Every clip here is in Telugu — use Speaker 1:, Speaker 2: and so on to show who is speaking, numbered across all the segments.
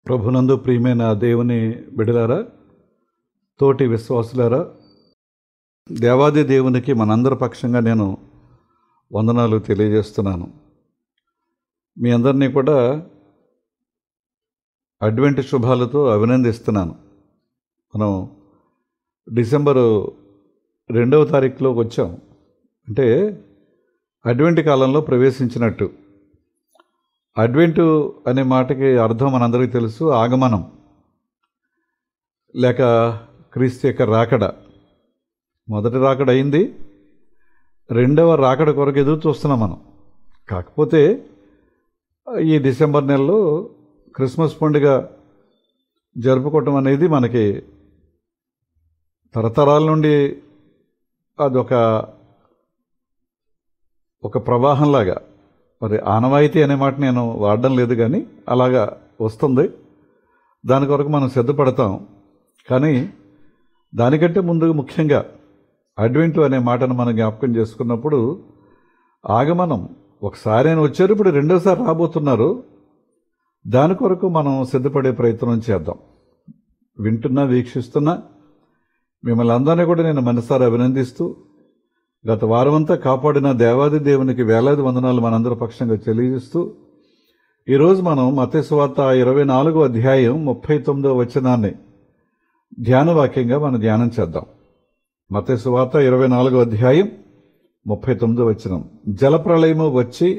Speaker 1: ప్రభునందు ప్రియమైన దేవుని బిడలారా, తోటి విశ్వాసులారా, దేవాది దేవునికి మనందరి పక్షంగా నేను వందనాలు తెలియజేస్తున్నాను. మీ అందరినీ కూడా అడ్వెంట్ శుభాలతో అభినందిస్తున్నాను. మనం డిసెంబరు 2వ తారీఖులోకి వచ్చాం. అంటే అడ్వెంట్ కాలంలో ప్రవేశించినట్టు. అడ్వెంటు అనే మాటకి అర్థం మనందరికీ తెలుసు, ఆగమనం లేక క్రీస్తు యొక్క రాకడ. మొదటి రాకడ అయింది, రెండవ రాకడ కొరకు ఎదురు చూస్తున్నాం మనం. కాకపోతే ఈ డిసెంబర్ నెలలో క్రిస్మస్ పండుగ జరుపుకోవటం అనేది మనకి తరతరాల నుండి అదొక ప్రవాహంలాగా, మరి ఆనవాయితీ అనే మాట నేను వాడడం లేదు, కానీ అలాగా వస్తుంది. దాని కొరకు మనం సిద్ధపడతాం. కానీ దానికంటే ముందు ముఖ్యంగా అడ్వెంటు అనే మాటను మనం జ్ఞాపకం చేసుకున్నప్పుడు, ఆగమనం ఒకసారి ఆయన వచ్చారు, ఇప్పుడు రెండోసారి రాబోతున్నారు. దాని కొరకు మనం సిద్ధపడే ప్రయత్నం చేద్దాం. వింటున్నా, వీక్షిస్తున్నా మిమ్మల్ని అందరినీ కూడా నేను మనసారా అభినందిస్తూ, గత వారమంతా కాపాడిన దేవాది దేవునికి వేలాది వందనాలు మనందరి పక్షంగా తెలియజేస్తూ, ఈరోజు మనం మత్తయి సువార్త 24వ అధ్యాయం 39వ వచనాన్ని ధ్యానవాక్యంగా మనం ధ్యానం చేద్దాం. మత్తయి సువార్త 24వ అధ్యాయం 39వ వచనం. జలప్రళయము వచ్చి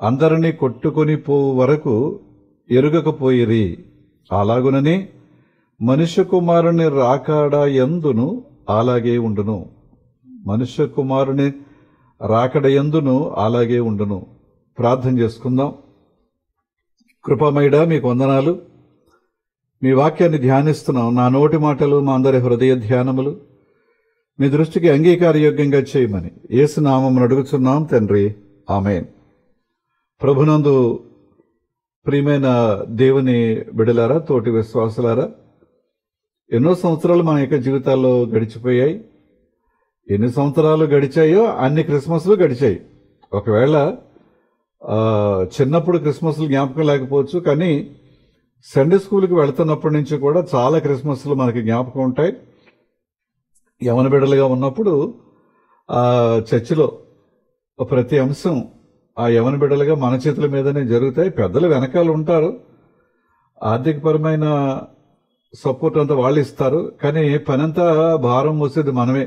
Speaker 1: అందరినీ కొట్టుకొని పోవు వరకు ఎరుగకపోయిరి, అలాగునని మనుష్య కుమారుని రాకడ యందును అలాగే ఉండును. మనుష్య కుమారుని రాకడ యందును అలాగే ఉండును. ప్రార్థన చేసుకుందాం. కృపామయుడా, మీకు వందనాలు. మీ వాక్యాన్ని ధ్యానిస్తున్నాం. నా నోటి మాటలు, మా అందరి హృదయ ధ్యానములు మీ దృష్టికి అంగీకారయోగ్యంగా చేయమని యేసు నామమున అడుగుచున్నాం తండ్రి, ఆమేన్. ప్రభునందు ప్రియమైన దేవుని బిడలారా, తోటి విశ్వాసులారా, ఎన్నో సంవత్సరాలు మన యొక్క జీవితాల్లో గడిచిపోయాయి. ఎన్ని సంవత్సరాలు గడిచాయో అన్ని క్రిస్మస్లు గడిచాయి. ఒకవేళ చిన్నప్పుడు క్రిస్మస్లు జ్ఞాపకం లేకపోవచ్చు, కానీ సండే స్కూల్కి వెళుతున్నప్పటి నుంచి కూడా చాలా క్రిస్మస్లు మనకి జ్ఞాపకం ఉంటాయి. యవన బిడ్డలుగా ఉన్నప్పుడు చర్చిలో ప్రతి అంశం ఆ యవన బిడ్డలుగా మన చేతుల మీదనే జరుగుతాయి. పెద్దలు వెనకాల ఉంటారు, ఆర్థికపరమైన సపోర్ట్ అంతా వాళ్ళు ఇస్తారు, కానీ పనంతా భారం మోసేది మనమే.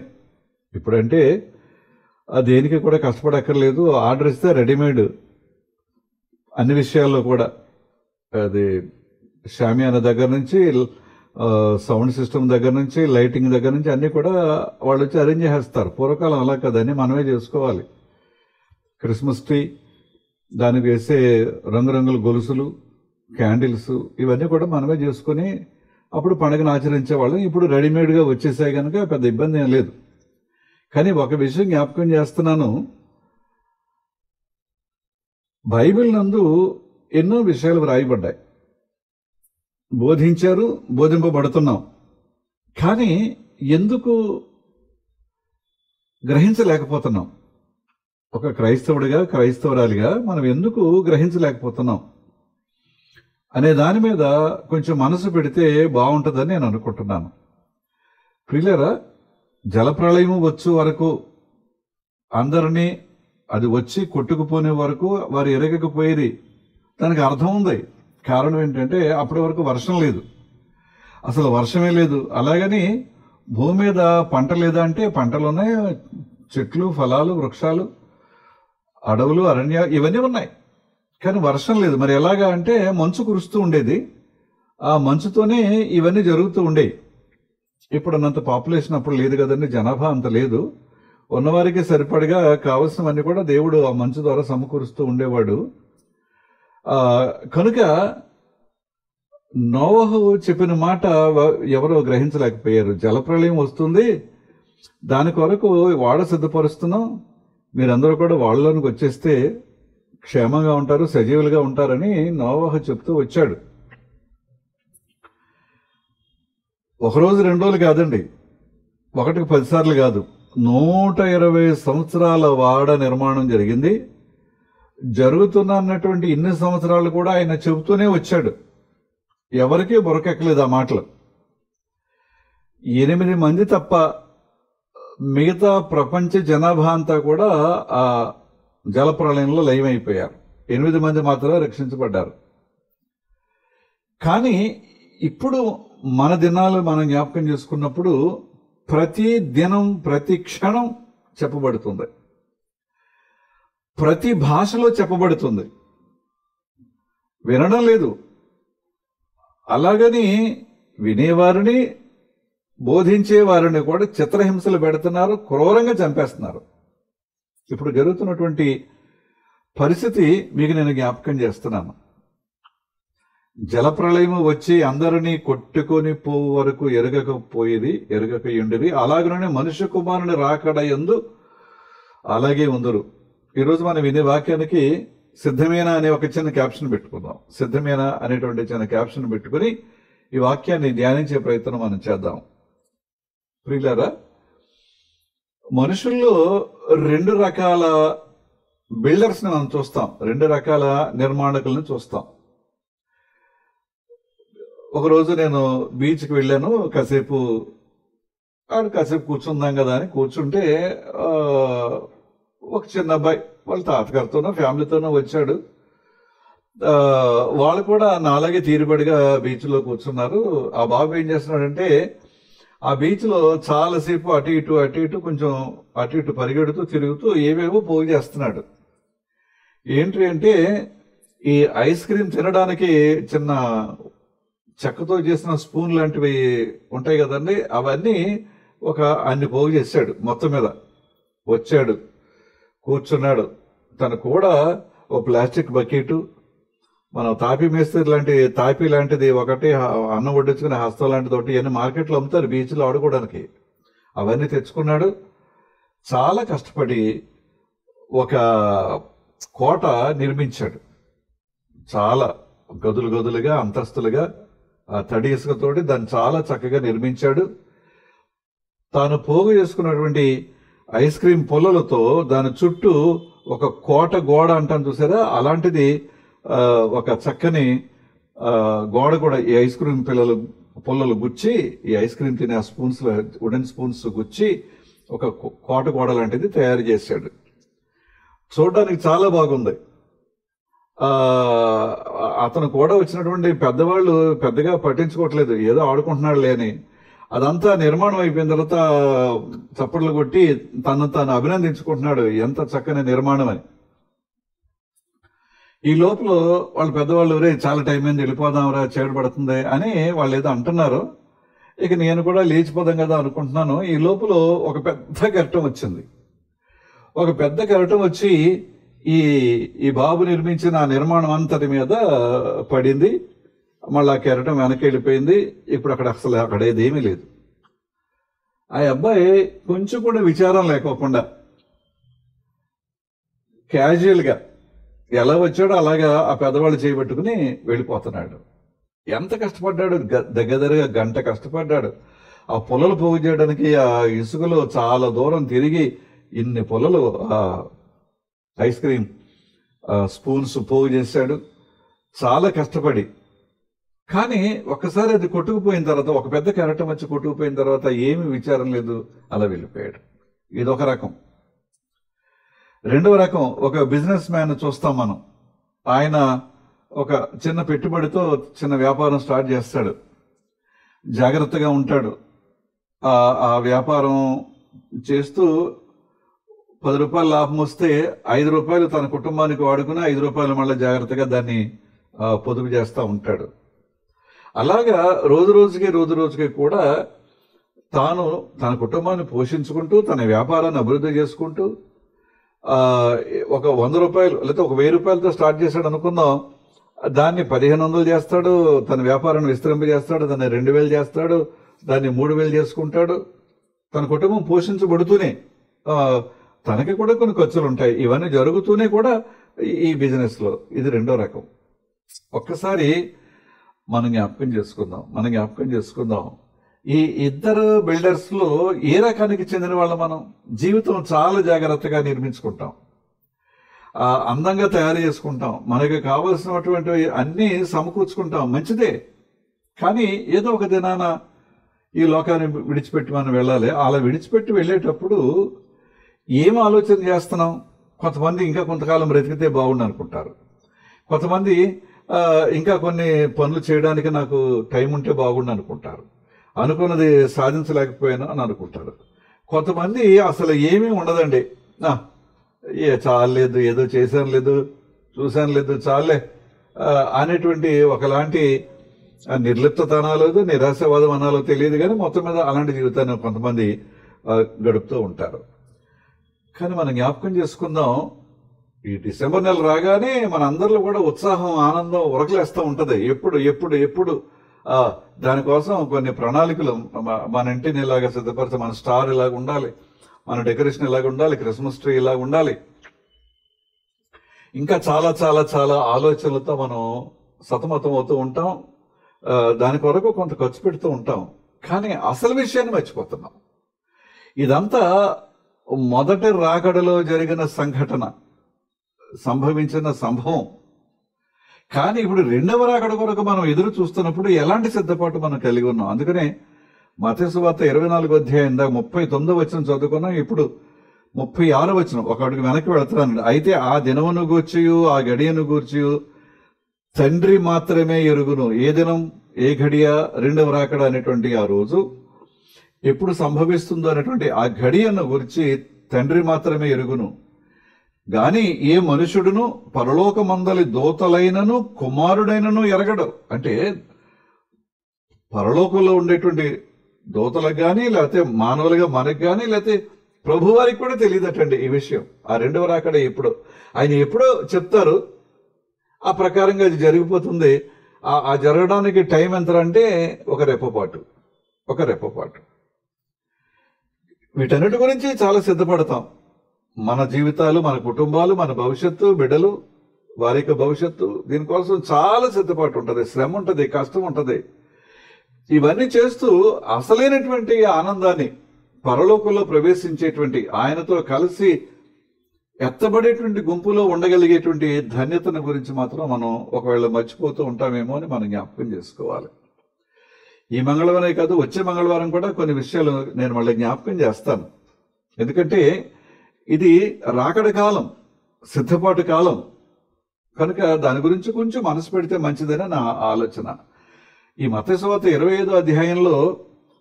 Speaker 1: ఇప్పుడంటే దేనికి కూడా కష్టపడక్కర్లేదు, ఆర్డర్ ఇస్తే రెడీమేడ్. అన్ని విషయాల్లో కూడా అది షామియానా దగ్గర నుంచి, సౌండ్ సిస్టమ్ దగ్గర నుంచి, లైటింగ్ దగ్గర నుంచి అన్నీ కూడా వాళ్ళు వచ్చి అరేంజ్ చేస్తారు. పూర్వకాలం అలా కదని మనమే చేసుకోవాలి. క్రిస్మస్ ట్రీ, దానికి వేసే రంగురంగుల గొలుసులు, క్యాండిల్స్, ఇవన్నీ కూడా మనమే చేసుకుని అప్పుడు పండుగను ఆచరించేవాళ్ళం. ఇప్పుడు రెడీమేడ్గా వచ్చేసాయి కనుక పెద్ద ఇబ్బంది ఏం లేదు. కానీ ఒక విషయం జ్ఞాపకం చేస్తున్నాను, బైబిల్ నందు ఎన్నో విషయాలు వ్రాయబడ్డాయి, బోధించారు, బోధింపబడుతున్నాం. కానీ ఎందుకు గ్రహించలేకపోతున్నాం? ఒక క్రైస్తవుడిగా, క్రైస్తవురాలిగా మనం ఎందుకు గ్రహించలేకపోతున్నాం అనే దాని మీద కొంచెం మనసు పెడితే బాగుంటుందని నేను అనుకుంటున్నాను. ప్రియులారా, జలప్రళయము వచ్చు వరకు అందరినీ, అది వచ్చి కొట్టుకుపోనే వరకు వారు ఎరగకపోయేది. దానికి అర్థం ఉంది. కారణం ఏంటంటే అప్పటి వరకు వర్షం లేదు, అసలు వర్షమే లేదు. అలాగని భూమి మీద పంట లేదా అంటే పంటలు ఉన్నాయి, చెట్లు, ఫలాలు, వృక్షాలు, అడవులు, అరణ్యాలు ఇవన్నీ ఉన్నాయి, కానీ వర్షం లేదు. మరి ఎలాగా అంటే మంచు కురుస్తూ ఉండేది, ఆ మంచుతోనే ఇవన్నీ జరుగుతూ ఉండేవి. ఇప్పుడున్నంత పాపులేషన్ అప్పుడు లేదు కదండి, జనాభా అంత లేదు. ఉన్నవారికి సరిపడిగా కావలసినవన్నీ కూడా దేవుడు ఆ మంచు ద్వారా సమకూరుస్తూ ఉండేవాడు. కనుక నోవహు చెప్పిన మాట ఎవరో గ్రహించలేకపోయారు. జలప్రళయం వస్తుంది, దాని కొరకు వాడ సిద్ధపరుస్తున్నాం, మీరందరూ కూడా వాళ్ళలోనికి వచ్చేస్తే క్షేమంగా ఉంటారు, సజీవులుగా ఉంటారని నోవహు చెప్తూ వచ్చాడు. ఒకరోజు 2 రోజులు కాదండి, 1కి 10 సార్లు కాదు, 120 సంవత్సరాల వాడ నిర్మాణం జరిగింది. జరుగుతున్నటువంటి ఇన్ని సంవత్సరాలు కూడా ఆయన చెబుతూనే వచ్చాడు. ఎవరికీ బురకెక్కలేదు ఆ మాటలు. 8 మంది తప్ప మిగతా ప్రపంచ జనాభా అంతా కూడా ఆ జలప్రళయంలో లయమైపోయారు. 8 మంది మాత్రమే రక్షించబడ్డారు. కానీ ఇప్పుడు మన దినాలు మనం జ్ఞాపకం చేసుకున్నప్పుడు ప్రతి దినం ప్రతి క్షణం చెప్పబడుతుంది, ప్రతి భాషలో చెప్పబడుతుంది. వినడం లేదు, అలాగని వినేవారిని బోధించే వారిని కూడా చిత్రహింసలు పెడుతున్నారు, క్రూరంగా చంపేస్తున్నారు. ఇప్పుడు జరుగుతున్నటువంటి పరిస్థితి మీకు నేను జ్ఞాపకం చేస్తున్నాను. జలప్రళయం వచ్చి అందరినీ కొట్టుకొని పోవు వరకు ఎరగక ఎండిరి, అలాగనే మనుష్య కుమారుని రాకడ యందు అలాగే ఉందరు. ఈరోజు మనం వినే వాక్యానికి సిద్ధమేనా అనే ఒక చిన్న క్యాప్షన్ పెట్టుకుందాం. సిద్ధమేనా అనేటువంటి చిన్న క్యాప్షన్ పెట్టుకుని ఈ వాక్యాన్ని ధ్యానించే ప్రయత్నం మనం చేద్దాం. ప్రియులారా, మనుషుల్లో 2 రకాల బిల్డర్స్ని మనం చూస్తాం, 2 రకాల నిర్మాణకులను చూస్తాం. ఒకరోజు నేను బీచ్కి వెళ్ళాను, కాసేపు కూర్చుందాం కదా అని కూర్చుంటే ఒక చిన్న అబ్బాయి వాళ్ళ తాతగారితోనో ఫ్యామిలీతోనో వచ్చాడు. వాళ్ళు కూడా నాలాగే తీరుబడిగా బీచ్లో కూర్చున్నారు. ఆ బాబు ఏం చేస్తున్నాడంటే ఆ బీచ్లో చాలాసేపు అటు ఇటు కొంచెం అటు ఇటు పరిగెడుతూ తిరుగుతూ ఏవేవో పోగు చేస్తున్నాడు. ఏంటి అంటే ఈ ఐస్ క్రీమ్ తినడానికి చిన్న చెక్కతో చేసిన స్పూన్ లాంటివి ఉంటాయి కదండి, అవన్నీ అన్ని పోగు చేశాడు. మొత్తం మీద వచ్చాడు, కూర్చున్నాడు. తను కూడా ఓ ప్లాస్టిక్ బకెట్, మనం తాపీ లాంటిది ఒకటి, అన్నం వడ్డించుకునే హస్తం లాంటిది ఒకటి, ఇవన్నీ మార్కెట్లో అమ్ముతారు బీచ్లో ఆడుకోవడానికి. అవన్నీ తెచ్చుకున్నాడు. చాలా కష్టపడి ఒక కోట నిర్మించాడు. చాలా గదులుగా అంతస్తులుగా ఆ తడి ఇసుకతోటి దాన్ని చాలా చక్కగా నిర్మించాడు. తాను పోగు చేసుకున్నటువంటి ఐస్ క్రీమ్ పుల్లలతో దాని చుట్టూ ఒక కోట గోడ అంటాను చూసారా, అలాంటిది ఒక చక్కని గోడ కూడా ఈ ఐస్ క్రీమ్ పుల్లలు గుచ్చి, ఈ ఐస్ క్రీమ్ తినే స్పూన్స్, వుడెన్ స్పూన్స్ గుచ్చి ఒక కోట గోడ లాంటిది తయారు చేశాడు. చూడడానికి చాలా బాగుంది. అతను కూడా వచ్చినటువంటి పెద్దవాళ్ళు పెద్దగా పట్టించుకోవట్లేదు, ఏదో ఆడుకుంటున్నాడులే అని. అదంతా నిర్మాణం అయిపోయిన తర్వాత చప్పట్లు కొట్టి తాను అభినందించుకుంటున్నాడు, ఎంత చక్కని నిర్మాణం అని. ఈ లోపల వాళ్ళ పెద్దవాళ్ళు చాలా టైం అయింది, వెళ్ళిపోదాంరా, చీడ పడుతుంది అని వాళ్ళు ఏదో అంటున్నారు. ఇక నేను కూడా లేచిపోదాం కదా అనుకుంటున్నాను. ఈ లోపల ఒక పెద్ద కెరటం వచ్చింది. ఒక పెద్ద కెరటం వచ్చి ఈ బాబు నిర్మించిన ఆ నిర్మాణం అంతటి మీద పడింది. మళ్ళీ ఆ కెరటం వెనక్కి వెళ్ళిపోయింది. ఇప్పుడు అక్కడేదేమీ లేదు. ఆ అబ్బాయి కొంచెం కూడా విచారం లేకోకుండా క్యాజువల్గా ఎలా వచ్చాడో అలాగా ఆ పెద్దవాళ్ళు చేయబెట్టుకుని వెళ్ళిపోతున్నాడు. ఎంత కష్టపడ్డాడు, దగ్గరగా గంట కష్టపడ్డాడు. ఆ పొలలు పోగు చేయడానికి ఆ ఇసుకలో చాలా దూరం తిరిగి ఇన్ని పొలలు ఐస్ క్రీమ్ స్పూన్స్ పోగు చేశాడు, చాలా కష్టపడి. కానీ ఒక్కసారి అది కొట్టుకుపోయిన తర్వాత, ఒక పెద్ద కెరటం వచ్చి కొట్టుకుపోయిన తర్వాత ఏమీ విచారం లేదు, అలా వెళ్ళిపోయాడు. ఇదొక రకం. రెండవ రకం, ఒక బిజినెస్ మ్యాన్ చూస్తాం మనం. ఆయన ఒక చిన్న పెట్టుబడితో చిన్న వ్యాపారం స్టార్ట్ చేస్తాడు. జాగ్రత్తగా ఉంటాడు. ఆ వ్యాపారం చేస్తూ 10 రూపాయలు లాభం వస్తే 5 రూపాయలు తన కుటుంబానికి వాడుకుని 5 రూపాయలు మళ్ళీ జాగ్రత్తగా దాన్ని పొదుపు చేస్తూ ఉంటాడు. అలాగా రోజు రోజుకి కూడా తాను తన కుటుంబాన్ని పోషించుకుంటూ తన వ్యాపారాన్ని అభివృద్ధి చేసుకుంటూ ఒక 100 రూపాయలు లేదా ఒక 1000 రూపాయలతో స్టార్ట్ చేశాడు అనుకుందాం, దాన్ని 1500 చేస్తాడు, తన వ్యాపారాన్ని విస్తరింపజేస్తాడు, దాన్ని 2000 చేస్తాడు, దాన్ని 3000 చేసుకుంటాడు. తన కుటుంబం పోషించబడుతూనే తనకి కూడా కొన్ని ఖర్చులు ఉంటాయి. ఇవన్నీ జరుగుతూనే కూడా ఈ బిజినెస్లో ఇది రెండో రకం. ఒక్కసారి మనం జ్ఞాపకం చేసుకుందాం ఈ ఇద్దరు బిల్డర్స్లో ఏ రకానికి చెందిన వాళ్ళు మనం. జీవితం చాలా జాగ్రత్తగా నిర్మించుకుంటాం, అందంగా తయారు చేసుకుంటాం, మనకి కావలసినటువంటి అన్నీ సమకూర్చుకుంటాం, మంచిదే. కానీ ఏదో ఒక దినాన ఈ లోకాన్ని విడిచిపెట్టి మనం వెళ్ళాలి. అలా విడిచిపెట్టి వెళ్ళేటప్పుడు ఏం ఆలోచన చేస్తున్నాం? కొంతమంది ఇంకా కొంతకాలం బ్రతికితే బాగుండు అనుకుంటారు. కొంతమంది ఇంకా కొన్ని పనులు చేయడానికి నాకు టైం ఉంటే బాగుండు అనుకుంటారు. అనుకున్నది సాధించలేకపోయాను అని అనుకుంటారు. కొంతమంది అసలు ఏమీ ఉండదండి, చాలేదు, ఏదో చేశాను లేదు, చూశాను లేదు, చాలే అనేటువంటి ఒకలాంటి నిర్లిప్తతనాలు, నిరాశవాదం అనాలో తెలియదు, కానీ మొత్తం మీద అలాంటి జీవితాన్ని కొంతమంది గడుపుతూ ఉంటారు. కానీ మనం జ్ఞాపకం చేసుకుందాం, ఈ డిసెంబర్ నెల రాగానే మన అందరిలో కూడా ఉత్సాహం, ఆనందం ఉరకలేస్తూ ఉంటుంది. ఎప్పుడు ఎప్పుడు ఎప్పుడు దానికోసం కొన్ని ప్రణాళికలు, మన ఇంటిని ఇలాగ సిద్ధపరచ, మన స్టార్ ఇలాగ ఉండాలి, మన డెకరేషన్ ఇలాగ ఉండాలి, క్రిస్మస్ ట్రీ ఇలాగ ఉండాలి, ఇంకా చాలా చాలా చాలా ఆలోచనలతో మనం సతమతం అవుతూ ఉంటాం. దాని కొరకు కొంత ఖర్చు పెడుతూ ఉంటాం. కానీ అసలు విషయాన్ని మర్చిపోతున్నాం. ఇదంతా మొదటి రాకడలో జరిగిన సంఘటన, సంభవించిన సంభవం. కానీ ఇప్పుడు రెండవ రాకడ కొరకు మనం ఎదురు చూస్తున్నప్పుడు ఎలాంటి సిద్ధపాటు మనం కలిగి ఉన్నాం? అందుకనే మత్తయి సువార్త 24వ అధ్యాయం 39వ వచనం చదువుకున్నాం. ఇప్పుడు 36వ వచనం ఒక అడుగు వెనక్కి వెళుతున్నాను. అయితే ఆ దినమును గూర్చియు ఆ గడియను గూర్చియు తండ్రి మాత్రమే ఎరుగును. ఏ దినం, ఏ గడియ, రెండవ రాకడ అనేటువంటి ఆ రోజు ఎప్పుడు సంభవిస్తుందో అనేటువంటి ఆ గడియను గురించి తండ్రి మాత్రమే ఎరుగును. గాని ఏ మనుషుడును పరలోకమందలి దూతలైనను కుమారుడైనను ఎరగడు. అంటే పరలోకంలో ఉండేటువంటి దూతలకు కానీ, లేకపోతే మానవులుగా మనకు కానీ, లేకపోతే ప్రభువారికి కూడా తెలియదటండి ఈ విషయం. ఆ రెండవ రాకడ ఎప్పుడు, ఆయన ఎప్పుడో చెప్తారు, ఆ ప్రకారంగా అది జరిగిపోతుంది. ఆ జరగడానికి టైం ఎంత అంటే ఒక రెప్పపాటు. వీటన్నిటి గురించి చాలా సిద్ధపడతాం. మన జీవితాలు, మన కుటుంబాలు, మన భవిష్యత్తు, బిడ్డలు, వారి యొక్క భవిష్యత్తు, దీనికోసం చాలా సిద్ధపాటు ఉంటుంది, శ్రమ ఉంటుంది, కష్టం ఉంటుంది. ఇవన్నీ చేస్తూ అసలైనటువంటి ఆనందాన్ని, పరలోకంలో ప్రవేశించేటువంటి, ఆయనతో కలిసి ఎత్తబడేటువంటి గుంపులో ఉండగలిగేటువంటి ధన్యతను గురించి మాత్రం మనం ఒకవేళ మర్చిపోతూ ఉంటామేమో అని మనం జ్ఞాపకం చేసుకోవాలి. ఈ మంగళవారం కాదు, వచ్చే మంగళవారం కూడా కొన్ని విషయాలు నేను మళ్ళీ జ్ఞాపకం చేస్తాను. ఎందుకంటే ఇది రాకడ కాలం, సిద్ధపాటు కాలం కనుక దాని గురించి కొంచెం మనసు పెడితే మంచిదని నా ఆలోచన. ఈ మత్తయి సువార్త 25వ అధ్యాయంలో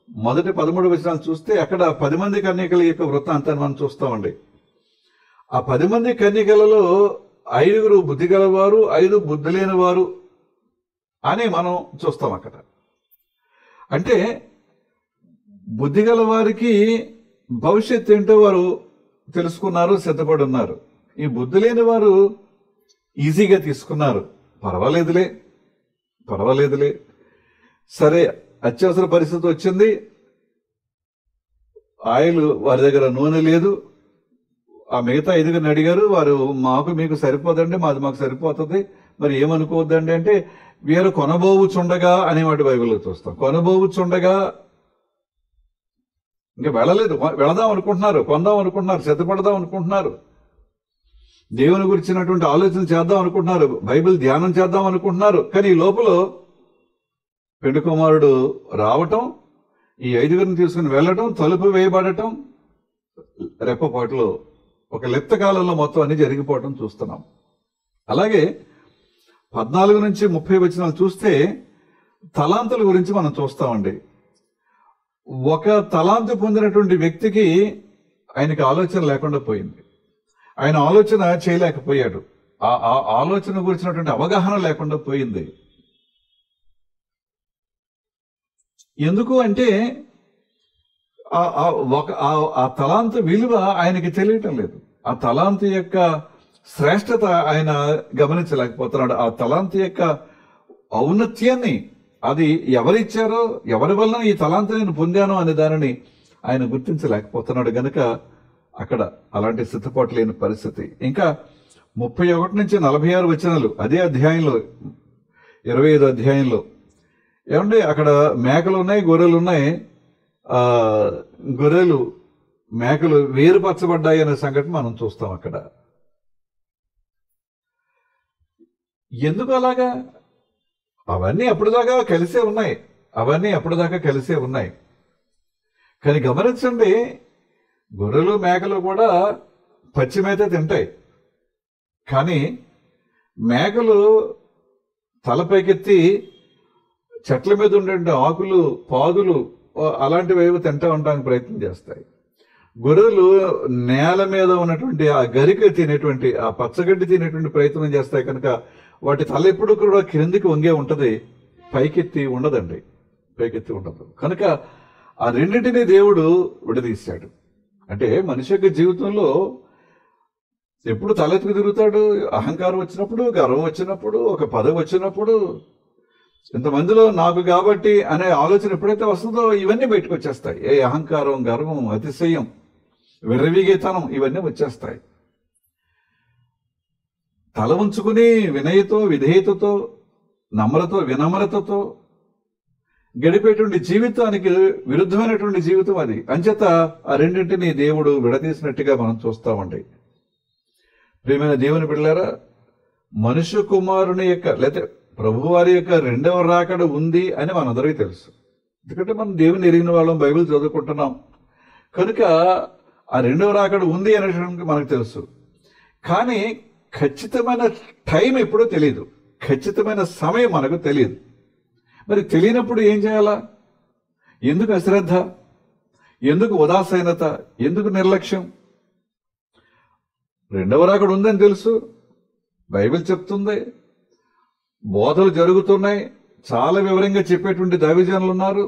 Speaker 1: మొదటి 13 వచనాలు చూస్తే అక్కడ 10 మంది కన్యకల యొక్క వృత్తాంతాన్ని మనం చూస్తామండి. ఆ 10 మంది కన్యకలలో 5 బుద్ధి గలవారు, 5 బుద్ధి లేని వారు అని మనం చూస్తాం అక్కడ. అంటే బుద్ధి గల వారికి భవిష్యత్తు ఏంటో వారు తెలుసుకున్నారు, సిద్ధపడి ఉన్నారు. ఈ బుద్ధి లేని వారు ఈజీగా తీసుకున్నారు, పర్వాలేదులే, సరే అత్యవసర పరిస్థితి వచ్చింది, ఆయిల్ వారి దగ్గర నూనె లేదు, ఆ మిగతా 5 అడిగారు, వారు మీకు సరిపోదండి, మాకు సరిపోతుంది, మరి ఏమనుకోవద్దండి అంటే, వీరు కొనబోవుచుండగా అనేవాటి బైబిల్లో చూస్తాం. కొనబోవుచుండగా ఇంకా వెళ్ళలేదు, వెళదాం అనుకుంటున్నారు, కొందాం అనుకుంటున్నారు, సిద్ధపడదాం అనుకుంటున్నారు, దేవుని గురించినటువంటి ఆలోచన చేద్దాం అనుకుంటున్నారు, బైబిల్ ధ్యానం చేద్దాం అనుకుంటున్నారు. కానీ ఈ లోపల పెండు కుమారుడు రావటం, ఈ 5 తీసుకుని వెళ్ళటం, తలుపు వేయబడటం, రెప్పపాటులో ఒక లిప్త కాలంలో మొత్తం అన్ని జరిగిపోవటం చూస్తున్నాం. అలాగే 14 నుంచి 30 వచనాలు చూస్తే తలాంతుల గురించి మనం చూస్తామండి. ఒక తలాంతు పొందినటువంటి వ్యక్తికి ఆయనకి ఆలోచన లేకుండా పోయింది, ఆయన ఆలోచన చేయలేకపోయాడు, ఆ ఆలోచన గురించినటువంటి అవగాహన లేకుండా పోయింది. ఎందుకు అంటే ఆ తలాంతు విలువ ఆయనకి తెలియటం లేదు, ఆ తలాంతు యొక్క శ్రేష్టత ఆయన గమనించలేకపోతున్నాడు, ఆ తలాంతు యొక్క ఔన్నత్యాన్ని, అది ఎవరిచ్చారో, ఎవరి వలన ఈ తలాంతు నేను పొందాను అనే దానిని ఆయన గుర్తించలేకపోతున్నాడు. గనుక అక్కడ అలాంటి సిద్ధపాటు లేని పరిస్థితి. ఇంకా 31 నుంచి 46 వచనాలు అదే అధ్యాయంలో, 25వ అధ్యాయంలో ఏమంటే అక్కడ మేకలు ఉన్నాయి, గొర్రెలు ఉన్నాయి. గొర్రెలు, మేకలు వేరుపరచబడ్డాయి అనే సంఘటన మనం చూస్తాం అక్కడ. ఎందుకు అలాగా? అవన్నీ అప్పటిదాకా కలిసే ఉన్నాయి, అవన్నీ అప్పటిదాకా కలిసే ఉన్నాయి. కానీ గమనించండి, గొర్రెలు మేకలు కూడా పచ్చి మేత తింటాయి. కానీ మేకలు తలపైకెత్తి చెట్ల మీద ఉండే ఆకులు, పాదులు అలాంటివి ఏవో తింటా ఉండడానికి ప్రయత్నం చేస్తాయి. గొర్రెలు నేల మీద ఉన్నటువంటి ఆ గరిక తినేటువంటి, ఆ పచ్చగడ్డి తినేటువంటి ప్రయత్నం చేస్తాయి. కనుక వాటి తల ఎప్పుడు కూడా క్రిందికి వంగే ఉంటుంది, పైకెత్తి ఉండదండి, పైకెత్తి ఉండదు. కనుక ఆ రెండింటినీ దేవుడు విడదీశాడు. అంటే మనిషి యొక్క జీవితంలో ఎప్పుడు తలెత్తుకు తిరుగుతాడు? అహంకారం వచ్చినప్పుడు, గర్వం వచ్చినప్పుడు, ఒక పదవి వచ్చినప్పుడు, ఇంతమందిలో నాకు కాబట్టి అనే ఆలోచన ఎప్పుడైతే వస్తుందో ఇవన్నీ బయటకు వచ్చేస్తాయి. ఏ అహంకారం, గర్వం, అతిశయం, విర్రవీగేతనం ఇవన్నీ వచ్చేస్తాయి. తల ఉంచుకుని వినయతో, విధేయతతో, వినమ్రతతో గడిపేటువంటి జీవితానికి విరుద్ధమైనటువంటి జీవితం అది. అంచేత ఆ రెండింటినీ దేవుడు విడదీసినట్టుగా మనం చూస్తామండి. ప్రియమైన దేవుని బిడ్డలారా, మనుష్య కుమారుని యొక్క లేదా ప్రభువారి యొక్క రెండవ రాకడ ఉంది అని మనందరికీ తెలుసు. ఎందుకంటే మనం దేవుని ఎరిగిన వాళ్ళం, బైబిల్ చదువుకుంటున్నాం కనుక ఆ రెండవ రాకడ ఉంది అనేటువంటి మనకు తెలుసు. కానీ ఖచ్చితమైన టైం ఎప్పుడో తెలియదు, ఖచ్చితమైన సమయం మనకు తెలియదు. మరి తెలియనప్పుడు ఏం చేయాలా? ఎందుకు అశ్రద్ధ, ఎందుకు ఉదాసీనత, ఎందుకు నిర్లక్ష్యం? రెండవ రాకడ ఉందని తెలుసు, బైబిల్ చెప్తుంది, బోధలు జరుగుతున్నాయి, చాలా వివరంగా చెప్పేటువంటి దైవజనులు ఉన్నారు.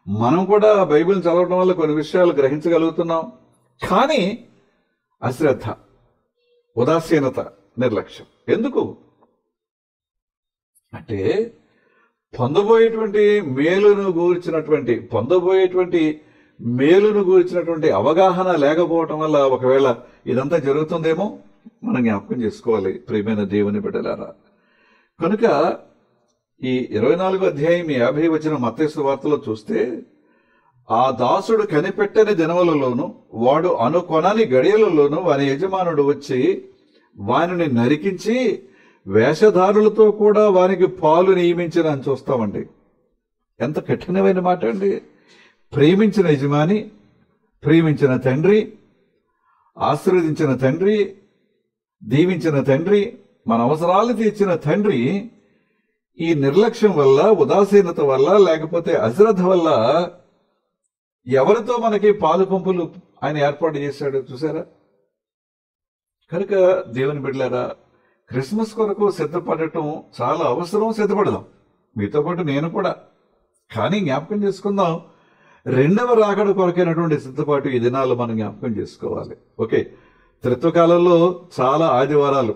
Speaker 1: మనం కూడా బైబిల్ చదవడం వల్ల కొన్ని విషయాలు గ్రహించగలుగుతున్నాం. కానీ అశ్రద్ధ, ఉదాసీనత, నిర్లక్ష్యం ఎందుకు అంటే పొందబోయేటువంటి మేలును గూర్చినటువంటి అవగాహన లేకపోవటం వల్ల ఒకవేళ ఇదంతా జరుగుతుందేమో మనం జ్ఞాపకం చేసుకోవాలి. ప్రియమైన దేవుని బిడ్డలారా, కనుక ఈ 24వ అధ్యాయం 50 వచ్చిన మత్తయి సువార్తలో చూస్తే, ఆ దాసుడు కనిపెట్టని దినములలోను వాడు అనుకొనని గడియలలోను వాని యజమానుడు వచ్చి వానిని నరికించి వేషధారులతో కూడా వానికి పాలు నియమించిన అని చూస్తామండి. ఎంత కఠినమైన మాట అండి. ప్రేమించిన యజమాని, ప్రేమించిన తండ్రి, ఆశీర్వదించిన తండ్రి, దీవించిన తండ్రి, మన అవసరాలు తీర్చిన తండ్రి ఈ నిర్లక్ష్యం వల్ల, ఉదాసీనత వల్ల, లేకపోతే అశ్రద్ధ వల్ల ఎవరితో మనకి పాలు పంపులు ఆయన ఏర్పాటు చేశాడు చూసారా? కనుక దేవుని బిడ్డలారా, క్రిస్మస్ కొరకు సిద్ధపడటం చాలా అవసరం. సిద్ధపడదాం, మీతో పాటు నేను కూడా. కానీ జ్ఞాపకం చేసుకుందాం, రెండవ రాకడ కొరకైనటువంటి సిద్ధపాటు ఈ దినాలు మనం జ్ఞాపకం చేసుకోవాలి. ఓకే, త్రిత్వకాలంలో చాలా ఆదివారాలు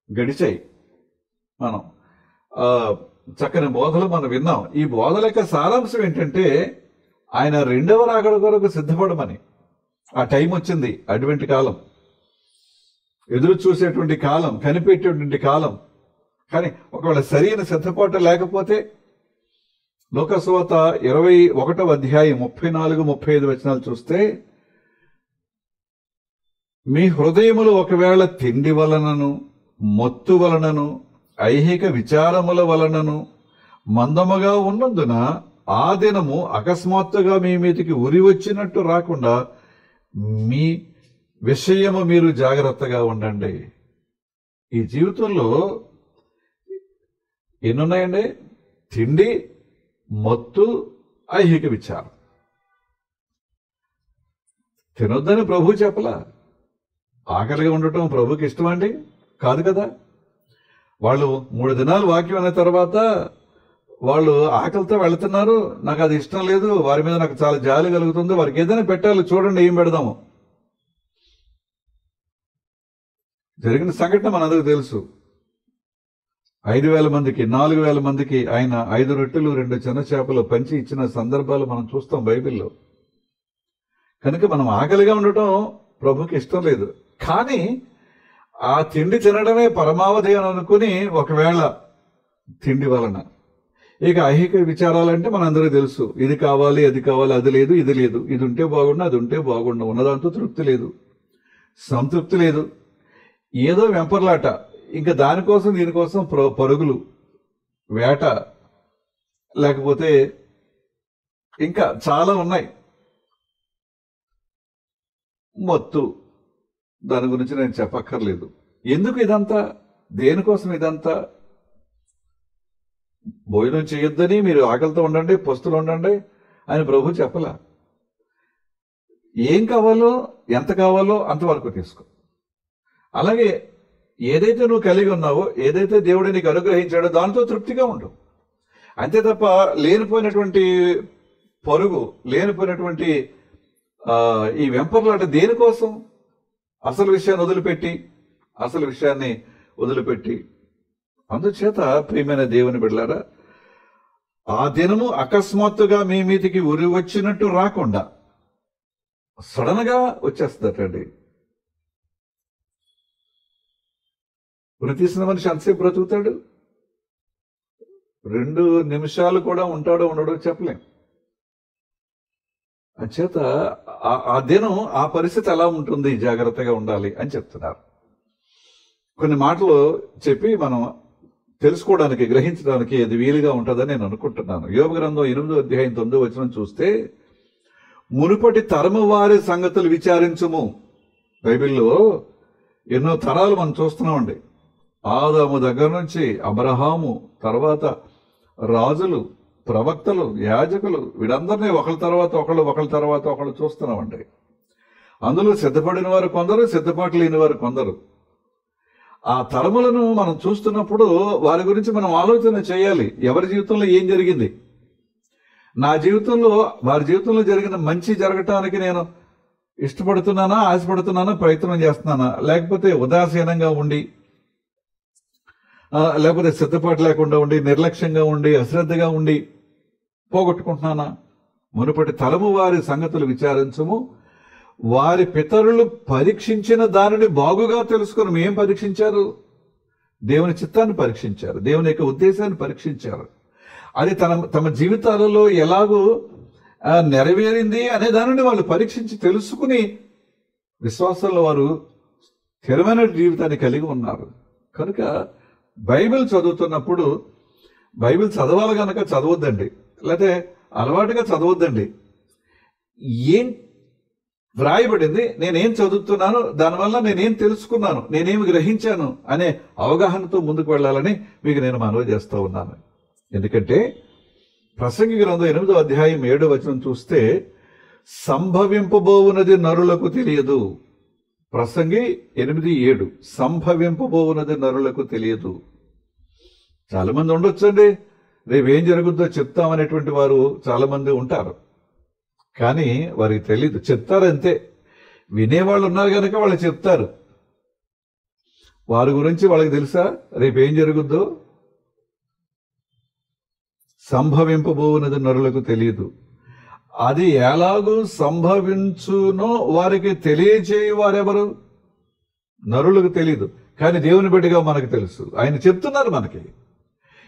Speaker 1: గడిచాయి, మనం చక్కని బోధలు మనం విన్నాం. ఈ బోధల యొక్క సారాంశం ఏంటంటే ఆయన రెండవ రాకడ కొరకు సిద్ధపడమని. ఆ టైం వచ్చింది, అడ్వెంట్ కాలం, ఎదురు చూసేటువంటి కాలం, కనిపెట్టేటువంటి కాలం. కానీ ఒకవేళ సరైన సిద్ధపాటు లేకపోతే లూకా సువార్త 21వ అధ్యాయం 34-35 వచనాలు చూస్తే, మీ హృదయములు ఒకవేళ తిండి వలనను, మత్తు వలనను, ఐహిక విచారముల వలనను మందముగా ఉన్నందున ఆ దినము అకస్మాత్తుగా మీ మీదకి ఉరి వచ్చినట్టు రాకుండా మీ విషయము మీరు జాగ్రత్తగా ఉండండి. ఈ జీవితంలో ఎన్నున్నాయండి? తిండి, మత్తు, ఐహిక విచారం. తినొద్దని ప్రభు చెప్పలా. ఆకలిగా ఉండటం ప్రభుకి ఇష్టమండి? కాదు కదా. వాళ్ళు 3 దినాలు వాక్యం అన్న తర్వాత వాళ్ళు ఆకలితో వెళుతున్నారు, నాకు అది ఇష్టం లేదు, వారి మీద నాకు చాలా జాలి కలుగుతుంది, వారికి ఏదైనా పెట్టాలి, చూడండి ఏం పెడదాము. జరిగిన సంఘటన మనందరికీ తెలుసు. 5,000 మందికి, 4,000 మందికి ఆయన 5 రొట్టెలు 2 చిన్న చేపలు పంచి ఇచ్చిన సందర్భాలు మనం చూస్తాం బైబిల్లో. కనుక మనం ఆకలిగా ఉండటం ప్రభుకి ఇష్టం లేదు. కానీ ఆ తిండి తినడమే పరమావధి అని అనుకుని ఒకవేళ తిండి వలన, ఇక ఐహిక విచారాలంటే మనందరికీ తెలుసు, ఇది కావాలి, అది కావాలి, అది లేదు, ఇది లేదు, ఇది ఉంటే బాగుండు, అది ఉంటే బాగుండు, ఉన్నదాంతో తృప్తి లేదు, సంతృప్తి లేదు, ఏదో వెంపర్లాట, ఇంకా దానికోసం దీనికోసం పరుగులు. వేట, లేకపోతే ఇంకా చాలా ఉన్నాయి. మత్తు, దాని గురించి నేను చెప్పక్కర్లేదు. ఎందుకు ఇదంతా? దేనికోసం ఇదంతా? భోజనం చేయొద్దని, మీరు ఆకలితో ఉండండి, పస్తులు ఉండండి అని ప్రభు చెప్పలా. ఏం కావాలో, ఎంత కావాలో అంతవరకు తీసుకో. అలాగే ఏదైతే నువ్వు కలిగి ఉన్నావో, ఏదైతే దేవుడు నీకు అనుగ్రహించాడో దాంతో తృప్తిగా ఉండు. అంతే తప్ప లేనిపోయినటువంటి పరుగు, లేనిపోయినటువంటి ఈ వెంపర్లాట దేనికోసం? అసలు విషయాన్ని వదిలిపెట్టి అందుచేత ప్రియమైన దేవుని బిడ్డలారా, ఆ దినము అకస్మాత్తుగా మీ మీదికి ఉరి వచ్చినట్టు రాకుండా సడన్ గా వచ్చేస్తుందటండి. ఉరి తీసిన మనిషి ఎంతసేపు బ్రతుకుతాడు? 2 నిమిషాలు కూడా ఉంటాడో ఉండడో చెప్పలేం. అంచేత ఆ దినం, ఆ పరిస్థితి ఎలా ఉంటుంది, జాగ్రత్తగా ఉండాలి అని చెప్తున్నారు. కొన్ని మాటలు చెప్పి మనం తెలుసుకోవడానికి, గ్రహించడానికి అది వీలుగా ఉంటుందని నేను అనుకుంటున్నాను. యోబు గ్రంథం 8వ అధ్యాయం 9వ వచనం చూస్తే, మునుపటి తరము వారి సంగతులు విచారించుము. బైబిల్లో ఎన్నో తరాలు మనం చూస్తున్నామండి. ఆదాము దగ్గర నుంచి అబ్రహాము, తర్వాత రాజులు, ప్రవక్తలు, యాజకులు, వీడందరినీ ఒకళ్ళ తర్వాత ఒకళ్ళు చూస్తున్నామండి. అందులో సిద్ధపడిన వారు కొందరు, సిద్ధపాటు లేని వారు కొందరు. ఆ తరములను మనం చూస్తున్నప్పుడు వారి గురించి మనం ఆలోచన చేయాలి. ఎవరి జీవితంలో ఏం జరిగింది? నా జీవితంలో, వారి జీవితంలో జరిగిన మంచి జరగటానికి నేను ఇష్టపడుతున్నానా, ఆశపడుతున్నానా, ప్రయత్నం చేస్తున్నానా, లేకపోతే ఉదాసీనంగా ఉండి, లేకపోతే సిద్ధపాటు లేకుండా ఉండి, నిర్లక్ష్యంగా ఉండి, అశ్రద్ధగా ఉండి పోగొట్టుకుంటున్నానా? మునుపటి తరము వారి సంగతులు విచారించము. వారి పితరులు పరీక్షించిన దానిని బాగుగా తెలుసుకుని, ఏం పరీక్షించారు? దేవుని చిత్తాన్ని పరీక్షించారు, దేవుని యొక్క ఉద్దేశాన్ని పరీక్షించారు. అది తమ జీవితాలలో ఎలాగో నెరవేరింది అనే దానిని వాళ్ళు పరీక్షించి తెలుసుకుని విశ్వాసంలో వారు స్థిరమైన జీవితాన్ని కలిగి ఉన్నారు. కనుక బైబిల్ చదువుతున్నప్పుడు, బైబిల్ చదవాలి కనుక చదవద్దండి, లేకపోతే అలవాటుగా చదవద్దండి. ఏం వ్రాయబడింది, నేనేం చదువుతున్నాను, దానివల్ల నేనేం తెలుసుకున్నాను, నేనేమి గ్రహించాను అనే అవగాహనతో ముందుకు వెళ్ళాలని మీకు నేను మనవి చేస్తూ ఉన్నాను. ఎందుకంటే ప్రసంగి గ్రంథం 8వ అధ్యాయం 7వ వచనం చూస్తే, సంభవింపబోవునది నరులకు తెలియదు. ప్రసంగి 8:7, సంభవింపబోవునది నరులకు తెలియదు. చాలా మంది ఉండొచ్చండి, రేపేం జరుగుద్దో చెప్తామనేటువంటి వారు చాలా మంది ఉంటారు. కానీ వారికి తెలీదు, చెప్తారంతే. వినేవాళ్ళు ఉన్నారు కనుక వాళ్ళు చెప్తారు. వారి గురించి వాళ్ళకి తెలుసా రేపేం జరుగుద్దో? సంభవింపబోవునది నరులకు తెలియదు. అది ఎలాగూ సంభవించునో వారికి తెలియజేయ వారెవరు? నరులకు తెలియదు, కానీ దేవుని బిడ్డగా మనకు తెలుసు. ఆయన చెప్తున్నారు మనకి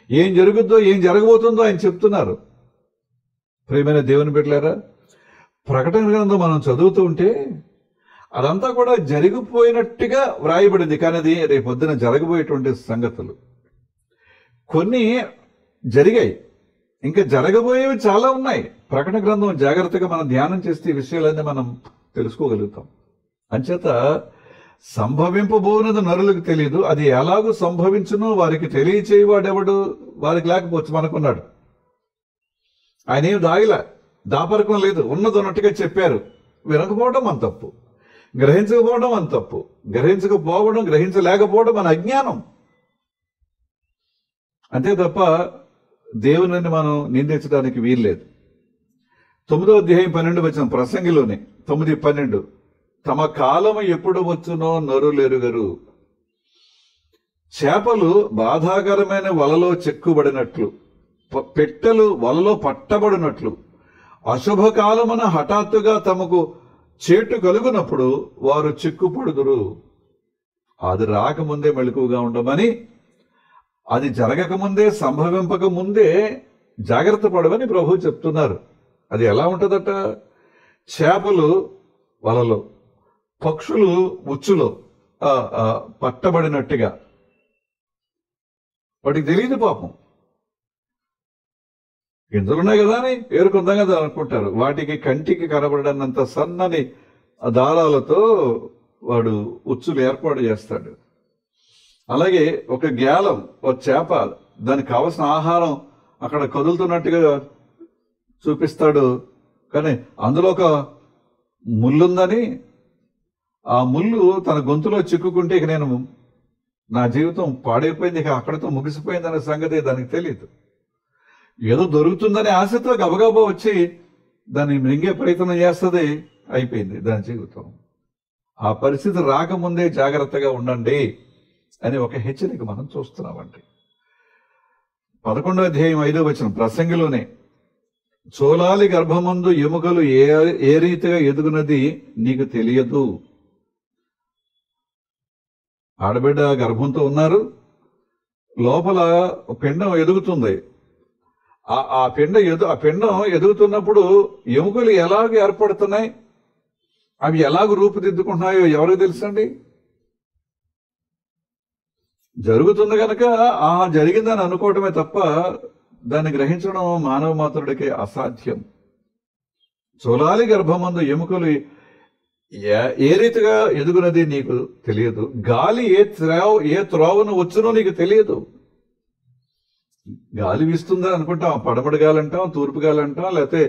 Speaker 1: ఏం జరుగుద్దో, ఏం జరగబోతుందో ఆయన చెప్తున్నారు. ప్రియమైన దేవుని బిడ్డలారా, ప్రకటన గ్రంథం మనం చదువుతూ ఉంటే అదంతా కూడా జరిగిపోయినట్టుగా వ్రాయబడింది, కానీ అది రేపొద్దున జరగబోయేటువంటి సంగతులు. కొన్ని జరిగాయి, ఇంకా జరగబోయేవి చాలా ఉన్నాయి. ప్రకటన గ్రంథం జాగ్రత్తగా మనం ధ్యానం చేస్తే ఈ విషయాలన్నీ మనం తెలుసుకోగలుగుతాం. అంచేత సంభవింపబోనది నరులకు తెలియదు, అది ఎలాగూ సంభవించునో వారికి తెలియచేయవాడెవడు? వారికి లేకపోవచ్చు, మనకున్నాడు. ఆయన ఏం దాపరకం లేదు, ఉన్నది ఉన్నట్టుగా చెప్పారు. వినకపోవడం మన తప్పు, గ్రహించకపోవడం మన తప్పు, గ్రహించలేకపోవడం మన అజ్ఞానం. అంతే తప్ప దేవుని మనం నిందించడానికి వీల్లేదు. 9వ అధ్యాయం 12వ వచనం ప్రసంగిలోనే 9:12, తమ కాలము ఎప్పుడు వచ్చునో నరులెరుగరు. చేపలు బాధాకరమైన వలలో చెక్కుబడినట్లు, పెట్టెలు వలలో పట్టబడినట్లు, అశుభకాలమున హఠాత్తుగా తమకు చేటు కలుగునప్పుడు వారు చిక్కుపడుదురు. అది రాకముందే మెలకువగా ఉండమని, అది జరగకముందే, సంభవింపక ముందే జాగ్రత్త పడమని ప్రభు చెప్తున్నారు. అది ఎలా ఉంటుందట? చేపలు వలలో, పక్షులు ఉచ్చులో పట్టబడినట్టుగా. వాటికి తెలియదు పాపం. గింజలున్నాయి కదా అని ఏరుకుందాం కదా అనుకుంటారు. వాటికి కంటికి కనబడనంత సన్నని దారాలతో వాడు ఉచ్చులు ఏర్పాటు చేస్తాడు. అలాగే ఒక గ్యాలం, ఒక చేప, దానికి కావలసిన ఆహారం అక్కడ కదులుతున్నట్టుగా చూపిస్తాడు. కానీ అందులో ఒక ముళ్ళుందని, ఆ ముళ్ళు తన గొంతులో చిక్కుకుంటే ఇక నా జీవితం పాడైపోయింది, ఇక అక్కడితో ముగిసిపోయిందనే సంగతి దానికి తెలియదు. ఏదో దొరుకుతుందనే ఆశతో గబగబా వచ్చి దాన్ని మృంగే ప్రయత్నం చేస్తుంది, అయిపోయింది దాని జీవితం. ఆ పరిస్థితి రాకముందే జాగ్రత్తగా ఉండండి అని ఒక హెచ్చరిక మనం చూస్తున్నామండి. 11వ అధ్యాయం 5వ వచనం ప్రసంగిలోనే, చోలాలి గర్భమందు ఎముకలు ఏ రీతిగా ఎదుగునది నీకు తెలియదు. ఆడబిడ్డ గర్భంతో ఉన్నారు, లోపల పిండం ఎదుగుతుంది. ఆ పిండం ఎదుగుతున్నప్పుడు ఎముకలు ఎలాగ ఏర్పడుతున్నాయి, అవి ఎలాగ రూపుదిద్దుకుంటున్నాయో ఎవరికి తెలుసండి? జరుగుతుంది కనుక జరిగిందని అనుకోవటమే తప్ప దాన్ని గ్రహించడం మానవ మాత్రుడికి అసాధ్యం. చోలాలి గర్భమందు ఎముకలు ఏ రీతిగా ఎదుగునది నీకు తెలియదు. గాలి ఏ త్రోవను వచ్చునో నీకు తెలియదు. గాలి వీస్తుందని అనుకుంటాం, పడమటి గాలి అంటాం, తూర్పు గాలి అంటాం, లేకపోతే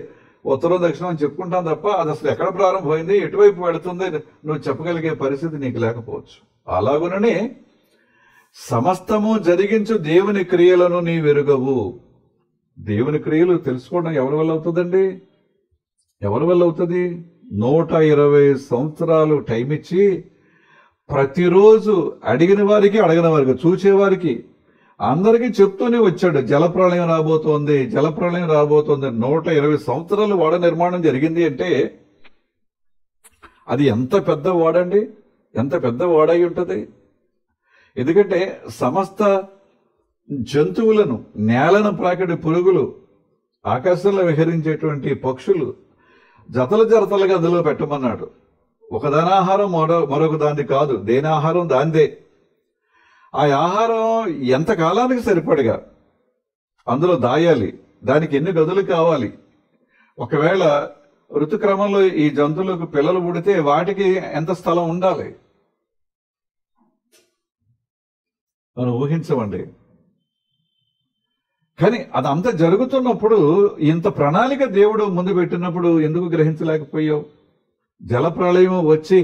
Speaker 1: ఉత్తరం దక్షిణం అని చెప్పుకుంటాం తప్ప అది అసలు ఎక్కడ ప్రారంభమైంది, ఎటువైపు వెళుతుంది నువ్వు చెప్పగలిగే పరిస్థితి నీకు లేకపోవచ్చు. అలాగుననే సమస్తము జరిగించు దేవుని క్రియలను నీ వెరుగవు. దేవుని క్రియలు తెలుసుకోవడం ఎవరి వల్ల అవుతుందండి? ఎవరి వల్ల అవుతుంది? 120 సంవత్సరాలు టైం ఇచ్చి ప్రతిరోజు అడిగిన వారికి చూచేవారికి అందరికీ చెప్తూనే వచ్చాడు, జలప్రళయం రాబోతోంది, జలప్రళయం రాబోతోంది. 120 సంవత్సరాలు ఓడ నిర్మాణం జరిగింది అంటే అది ఎంత పెద్ద ఓడండి, ఎంత పెద్ద ఓడ అయి ఉంటుంది. ఎందుకంటే సమస్త జంతువులను, నేలను ప్రాకటి పురుగులు, ఆకాశంలో విహరించేటువంటి పక్షులు జతలుగా అందులో పెట్టమన్నాడు. ఒకదాని ఆహారం మరొక దాన్ని కాదు, దేని ఆహారం దాందే. ఆ ఆహారం ఎంత కాలానికి సరిపడగా అందులో దాయాలి, దానికి ఎన్ని గదులు కావాలి, ఒకవేళ ఋతుక్రమంలో ఈ జంతువులకు పిల్లలు పుడితే వాటికి ఎంత స్థలం ఉండాలి మనం ఊహించమండి. కానీ అదంతా జరుగుతున్నప్పుడు ఇంత ప్రణాళిక దేవుడు ముందు పెట్టినప్పుడు ఎందుకు గ్రహించలేకపోయావు? జలప్రళయం వచ్చి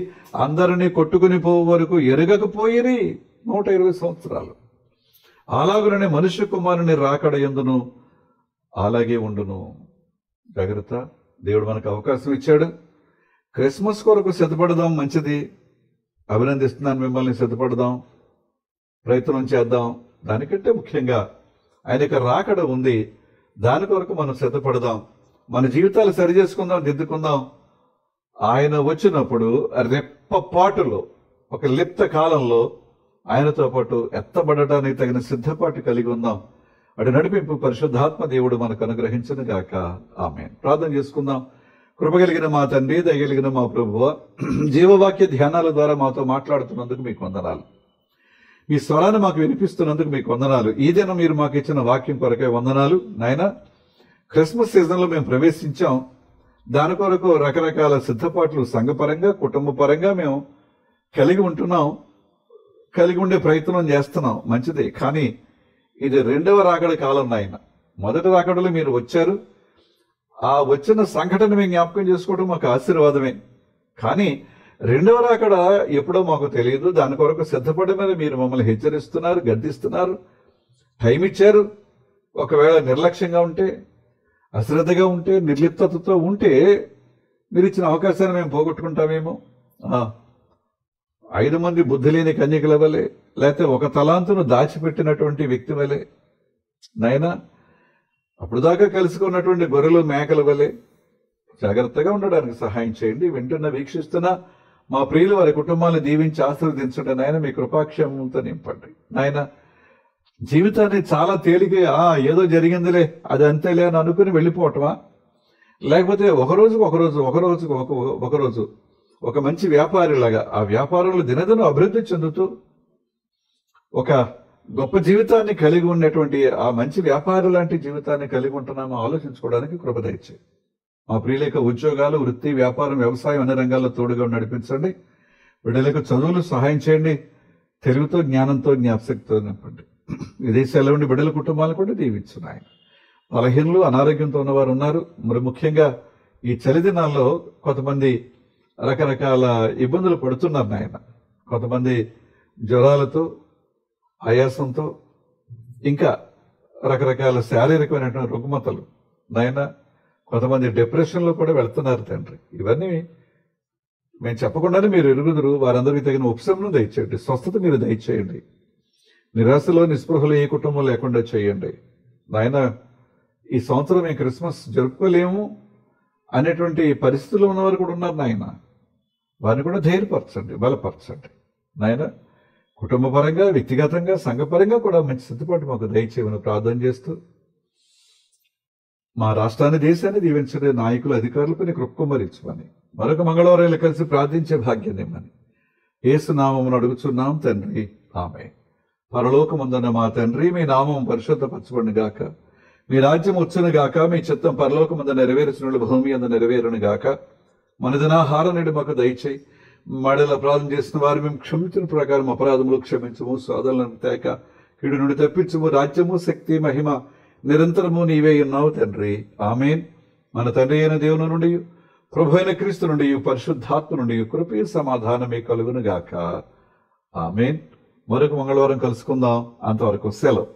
Speaker 1: అందరినీ కొట్టుకుని పోయే వరకు ఎరగకపోయిరి 120 సంవత్సరాలు. అలాగుననే మనుష్య కుమారుని రాకడ యందును అలాగే ఉండును. జాగ్రత్త, దేవుడు మనకు అవకాశం ఇచ్చాడు. క్రిస్మస్ కొరకు సిద్ధపడదాం, మంచిది, అభినందిస్తున్నాను మిమ్మల్ని. సిద్ధపడదాం, ప్రయత్నం చేద్దాం. దానికంటే ముఖ్యంగా ఆయన యొక్క రాకడ ఉంది, దాని కొరకు మనం సిద్ధపడదాం, మన జీవితాలు సరి చేసుకుందాం, దిద్దుకుందాం. ఆయన వచ్చినప్పుడు రెప్పపాటులో, ఒక లిప్త కాలంలో ఆయనతో పాటు ఎత్తబడటానికి తగిన సిద్ధపాటు కలిగి ఉందాం. అటు నడిపింపు పరిశుద్ధాత్మ దేవుడు మనకు అనుగ్రహించును గాక. ఆమేన్. ప్రార్థన చేసుకుందాం. కృపగలిగిన మా తండ్రి, దయగలిగిన మా ప్రభువా, జీవవాక్య ధ్యానాల ద్వారా మాతో మాట్లాడుతున్నందుకు మీకు వందనాలు. మీ స్వరాన్ని మాకు వినిపిస్తున్నందుకు మీకు వందనాలు. ఈ దినం మీరు మాకు ఇచ్చిన వాక్యం కొరకే వందనాలు నాయన. క్రిస్మస్ సీజన్లో మేము ప్రవేశించాం, దాని కొరకు రకరకాల సిద్ధపాట్లు సంఘపరంగా, కుటుంబ పరంగా మేము కలిగి ఉంటున్నాం, కలిగి ఉండే ప్రయత్నం చేస్తున్నాం, మంచిదే. కానీ ఇది రెండవ రాకడ కాలం నాయన. మొదటి రాకడలో మీరు వచ్చారు, ఆ వచ్చిన సంఘటన మేము జ్ఞాపకం చేసుకోవడం మాకు ఆశీర్వాదమే. కానీ రెండవ రాకడ ఎప్పుడో మాకు తెలియదు. దాని కొరకు సిద్ధపడమని మీరు మమ్మల్ని హెచ్చరిస్తున్నారు, గద్దిస్తున్నారు, టైం ఇచ్చారు. ఒకవేళ నిర్లక్ష్యంగా ఉంటే, అశ్రద్ధగా ఉంటే, నిర్లిప్తతతో ఉంటే మీరు ఇచ్చిన అవకాశాన్ని మేము పోగొట్టుకుంటామేమో. 5 మంది బుద్ధి లేని కన్యకల వలె, లేకపోతే ఒక తలాంతును దాచిపెట్టినటువంటి వ్యక్తి వలె నాయన, అప్పుడు దాకా కలుసుకున్నటువంటి గొర్రెలు మేకల వలె జాగ్రత్తగా ఉండడానికి సహాయం చేయండి. వింటున్న, వీక్షిస్తున్న మా ప్రియులు, వారి కుటుంబాన్ని దీవించి ఆశీర్వదించండి నాయన. మీ కృపాక్షేమంతో నింపండి నాయన. జీవితాన్ని చాలా తేలికగా ఏదో జరిగిందిలే, అది అంతేలే అని అనుకుని వెళ్ళిపోవటమా, లేకపోతే ఒకరోజు ఒక మంచి వ్యాపారిలాగా ఆ వ్యాపారంలో దినదినం అభివృద్ధి చెందుతూ ఒక గొప్ప జీవితాన్ని కలిగి ఉన్నటువంటి ఆ మంచి వ్యాపారం లాంటి జీవితాన్ని కలిగి ఉంటున్నామో ఆలోచించుకోవడానికి కృప దయచేయి. మా ప్రియుల ఉద్యోగాలు, వృత్తి, వ్యాపారం, వ్యవసాయం అన్ని రంగాల్లో తోడుగా నడిపించండి. బిడ్డలకు చదువులు సహాయం చేయండి. తెలుగుతో, జ్ఞానంతో, జ్ఞాపశక్తితో నింపండి. విదేశాల్లో ఉండి బిడ్డల కుటుంబాలను కూడా దీవించున్నాయి. బలహీనులు, అనారోగ్యంతో ఉన్నవారు ఉన్నారు. మరి ముఖ్యంగా ఈ చలి దినాల్లో కొంతమంది రకరకాల ఇబ్బందులు పడుతున్నారు నాయన. కొంతమంది జ్వరాలతో, ఆయాసంతో, ఇంకా రకరకాల శారీరకమైనటువంటి రుగ్మతలు నాయన, కొంతమంది డిప్రెషన్లో కూడా వెళ్తున్నారు తండ్రి. ఇవన్నీ మేము చెప్పకుండానే మీరు ఎరుగుదురు. వారందరికీ తగిన ఉపశమనం దయచేయండి, స్వస్థత మీరు దయచేయండి. నిరాశలో, నిస్పృహలో ఏ కుటుంబం లేకుండా చేయండి నాయన. ఈ సంవత్సరం మేము క్రిస్మస్ జరుపుకోలేము అనేటువంటి పరిస్థితుల్లో ఉన్నవారు కూడా ఉన్నారు నాయన. వారిని కూడా ధైర్యపరచండి, బలపరచండి నాయన. కుటుంబ పరంగా, వ్యక్తిగతంగా, సంఘపరంగా కూడా మంచి సిద్ధపాటు మాకు దయచేయమని ప్రార్థన చేస్తూ, మా రాష్ట్రాన్ని, దేశాన్ని దీవించే నాయకులు, అధికారులకు నీ కృప కుమ్మరించమని, మరొక మంగళవారాలు కలిసి ప్రార్థించే భాగ్యం ఇమ్మని యేసు నామమును అడుగుచున్నాం తండ్రి, ఆమేన్. పరలోకమందున్న మా తండ్రి, మీ నామం పరిశుద్ధపరచబడును గాక, మీ రాజ్యం వచ్చును గాక, మీ చిత్తం పరలోకమందు నెరవేర్చునట్లు భూమి అందు నెరవేరును గాక. మన దినాహారం నేడు మాకు దయచేయి. మడల అపరాధం చేసిన వారు మేము క్షమించిన ప్రకారం అపరాధములు క్షమించము. శోధనలను తేక కీడు నుండి తప్పించము. రాజ్యము, శక్తి, మహిమ నిరంతరము నీవే ఉన్నావు తండ్రి, ఆమేన్. మన తండ్రి అయిన దేవుని నుండి, ప్రభు అయిన క్రీస్తు నుండి, పరిశుద్ధాత్మ నుండి కృపయ సమాధానమే కలుగును గాక, ఆమేన్. మరొక మంగళవారం కలుసుకుందాం. అంతవరకు సెలవు.